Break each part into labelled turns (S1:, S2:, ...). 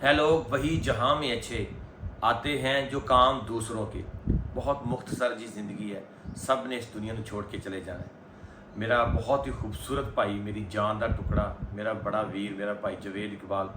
S1: है लोग वही जहाँ में अच्छे आते हैं जो काम दूसरों के। बहुत मुख्तसर जी ज़िंदगी है, सब ने इस दुनिया को छोड़ के चले जाना है। मेरा बहुत ही खूबसूरत भाई, मेरी जान का टुकड़ा, मेरा बड़ा वीर, मेरा भाई जवेद इकबाल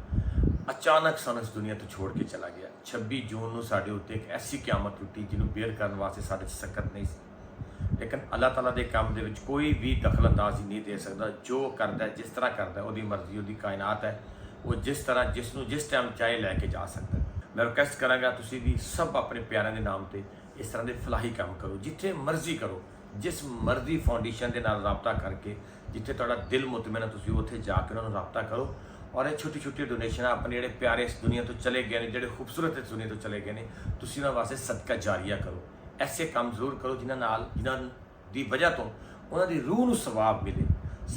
S1: अचानक ਸਾਨੂੰ इस दुनिया तो छोड़ के चला गया। 26 जून ਨੂੰ ਸਾਡੇ ਉੱਤੇ ਇੱਕ ਐਸੀ ਕਿਆਮਤ ਟੁੱਟੀ ਜਿਹਨੂੰ ਬੇਅਰ ਕਰਨ ਵਾਸਤੇ ਸਾਡੇ 'ਚ ਸਕਤ ਨਹੀਂ ਸੀ। ਲੇਕਿਨ ਅੱਲਾਹ ਤਾਲਾ ਦੇ ਕੰਮ ਦੇ ਵਿੱਚ ਕੋਈ ਵੀ ਦਖਲ ਅੰਦਾਜ਼ੀ ਨਹੀਂ ਦੇ ਸਕਦਾ। ਜੋ ਕਰਦਾ ਜਿਸ ਤਰ੍ਹਾਂ ਕਰਦਾ ਉਹਦੀ ਮਰਜ਼ੀ, ਉਹਦੀ ਕਾਇਨਾਤ ਹੈ। ਉਹ ਜਿਸ ਤਰ੍ਹਾਂ ਜਿਸ ਨੂੰ ਜਿਸ ਟਾਈਮ ਚਾਹੇ ਲੈ ਕੇ ਜਾ ਸਕਦਾ। ਮੈਂ ਰਿਕਵੈਸਟ ਕਰਾਂਗਾ ਤੁਸੀਂ ਵੀ ਸਭ ਆਪਣੇ ਪਿਆਰਿਆਂ ਦੇ ਨਾਮ ਤੇ ਇਸ ਤਰ੍ਹਾਂ ਦੇ ਫਲਾਹੀ ਕੰਮ ਕਰੋ, ਜਿੱਥੇ ਮਰਜ਼ੀ ਕਰੋ, ਜਿਸ ਮਰਜ਼ੀ ਫਾਊਂਡੇਸ਼ਨ ਦੇ ਨਾਲ ਰਾਬਤਾ ਕਰਕੇ, ਜਿੱਥੇ ਤੁਹਾਡਾ ਦਿਲ ਮੁਤਮਿਨ ਹੈ ਤੁਸੀਂ ਉੱਥੇ ਜਾ ਕੇ ਉਹਨਾਂ ਨੂੰ ਰਾਬਤਾ ਕਰੋ। और ये छोटी छोटी डोनेशन अपने जोड़े प्यारे इस दुनिया तो चले गए हैं, जोड़े खूबसूरत इस दुनिया तो चले गए हैं, तुम उन्होंने वास्ते सदका जारिया करो। ऐसे काम जरूर करो जिन्होंने की वजह तो उन्होंने रूह को सवाब मिले।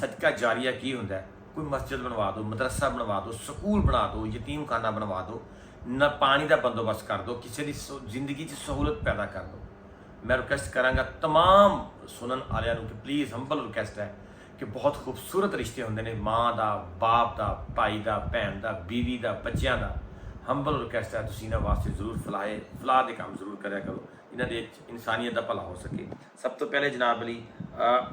S1: सदका जारिया की होंगे? कोई मस्जिद बनवा दो, मदरसा बनवा दो, स्कूल बना दो, यतीम खाना बनवा दो, न पानी का बंदोबस्त कर दो, किसी की जिंदगी सहूलत पैदा कर दो। मैं रिक्वेस्ट कराँगा तमाम सुनन वालों कि प्लीज़ हंबल रिक्वेस्ट है कि बहुत खूबसूरत रिश्ते होंगे ने, माँ का, बाप का, भाई का, भैन का, बीवी का, बच्चों का। हंबल रिक्वेस्ट है तुसीं इन्हां वास्ते जरूर फलाह के काम जरूर करा करो, इन्हां दे इंसानियत का भला हो सके। सब तो पहले जनाब अली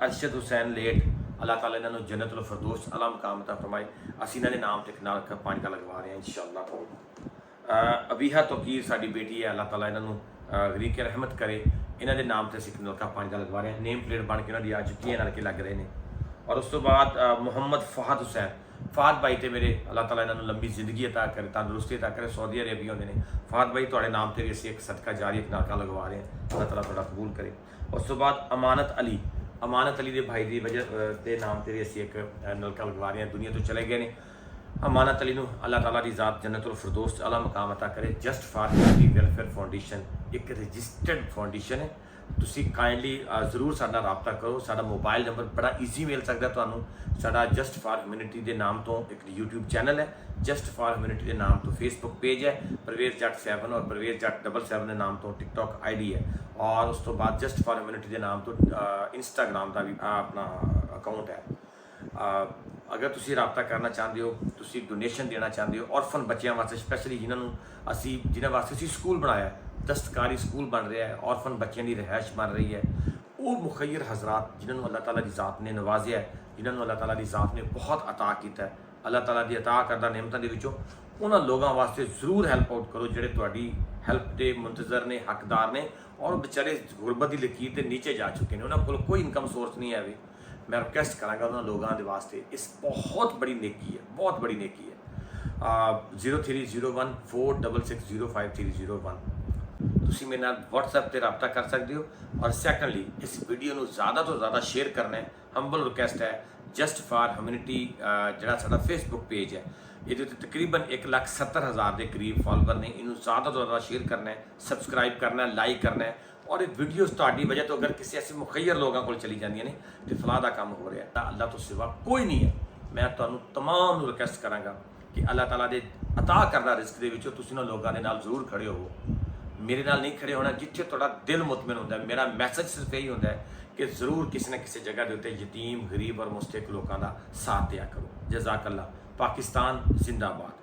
S1: अरशद हुसैन लेट, अल्लाह ताला इन्होंने जन्नतुल फिरदौस आला मकाम अता फरमाए। असीं इन्हां दे नाम ते नाल पानी का लगवा रहे हैं इंशाअल्लाह। अबीहा तौकीर साडी बेटी है, अल्लाह ताला इन्होंने गरीक रहमत करे। इन्हां दे नाम ते असीं नलका पानी का लगवा रहे हैं। नेम प्लेट बन के इन्हां दी आ चुकी है, नलके लग रहे हैं। और उस तो बाद मुहम्मद फहद हुसैन, फहद भाई तो मेरे अल्लाह ताला इन्होंने लंबी जिंदगी अता करे, तंदुरुस्ती अता करे, सऊदी अरेबिया होंगे ने। फहद भाई थोड़े नाम से भी असीं एक सदका जारी एक नाका लगवा रहे हैं, अल्लाह ताला थोड़ा कबूल करे। उस तो बाद अमानत अली के भाई की वजह के नाम से भी असीं एक नलका लगवा रहे हैं, दुनिया तो चले गए हैं। अमानत अली नूं अल्लाह ताला की ज़ात जन्नतुल फिरदौस आला मकाम अता करे। Just for humanity welfare foundation एक रजिस्टर्ड फाउंडेशन है। तुसी काइंडली जरूर साडा राबता करो। साडा मोबाइल नंबर बड़ा ईजी मिल सकता है तुहानूं। साडा जस्ट फॉर ह्यूमैनिटी के नाम तो एक यूट्यूब चैनल है, जस्ट फॉर ह्यूमैनिटी के नाम तो फेसबुक पेज है, परवेज़ जट 7 और परवेज़ जट 77 के नाम तो टिकटॉक ID है। और उस तो बाद जस्ट फॉर ह्यूमैनिटी के नाम तो इंस्टाग्राम का भी अपना अकाउंट है। अगर तुसी राबता करना चाहते हो, तुसी डोनेशन देना चाहते हो ऑर्फन बच्चों वास्ते, स्पैशली जिन्होंने वास्ते असीं स्कूल बनाया, दस्तकारी स्कूल बन रहा है, ऑर्फन बच्चों की रिहाइश बन रही है, वो मुखैर हजरात जिन्होंने अल्लाह ताला की ज़ात ने नवाजिया है, जिन्होंने अल्लाह ताला की ज़ात ने बहुत अता किया है, अल्लाह ताला की अता करदा नेमतां दे विचों उन्होंने लोगों वास्ते जरूर हैल्प आउट करो जिहड़े तुहाडी हैल्प के मुंतजर ने, हकदार ने और बेचारे गुरबत की लकीर के नीचे जा चुके हैं, उन्होंने कोल कोई इनकम सोर्स नहीं है। मैं रिक्वेस्ट कराँगा उन्होंने लोगों के वास्ते, इस बहुत बड़ी नेकी है, बहुत बड़ी नेकी है। 0301 46605 तुसी मेरे नाल WhatsApp पर रबता कर सकते हो। और सैकेंडली इस वीडियो को ज़्यादा तो ज़्यादा शेयर करना है। हंबल रिक्वेस्ट है जस्ट फॉर ह्यूमैनिटी जिहड़ा साडा फेसबुक पेज है, ये तकरीबन 1,70,000 के करीब फॉलोवर ने, इनू ज़्यादा तो ज़्यादा शेयर करना है, सबसक्राइब करना है, लाइक करना है। और ये वीडियो तुहाडी वजह तो अगर किसी ऐसे मुखैर लोगों को चली जाती ने तो फलाह का काम हो रहा है। अल्लाह तो सिवा कोई नहीं है। मैं तुहानू तमाम नू रिक्वेस्ट कराँगा कि अल्लाह ताला दे अता करदा रिस्क दे विचों तुसीं उन्हां लोगों के नाल जरूर खड़े हो। मेरे नाल नहीं खड़े होना, जिथे थोड़ा दिल मुतमिन होता है। मेरा मैसेज सिर्फ यही होता है कि जरूर किसी न किसी जगह के उत्ते यतीम, गरीब और मुस्तहिक लोगों का साथ दिया करो। जज़ाकल्लाह। पाकिस्तान जिंदाबाद।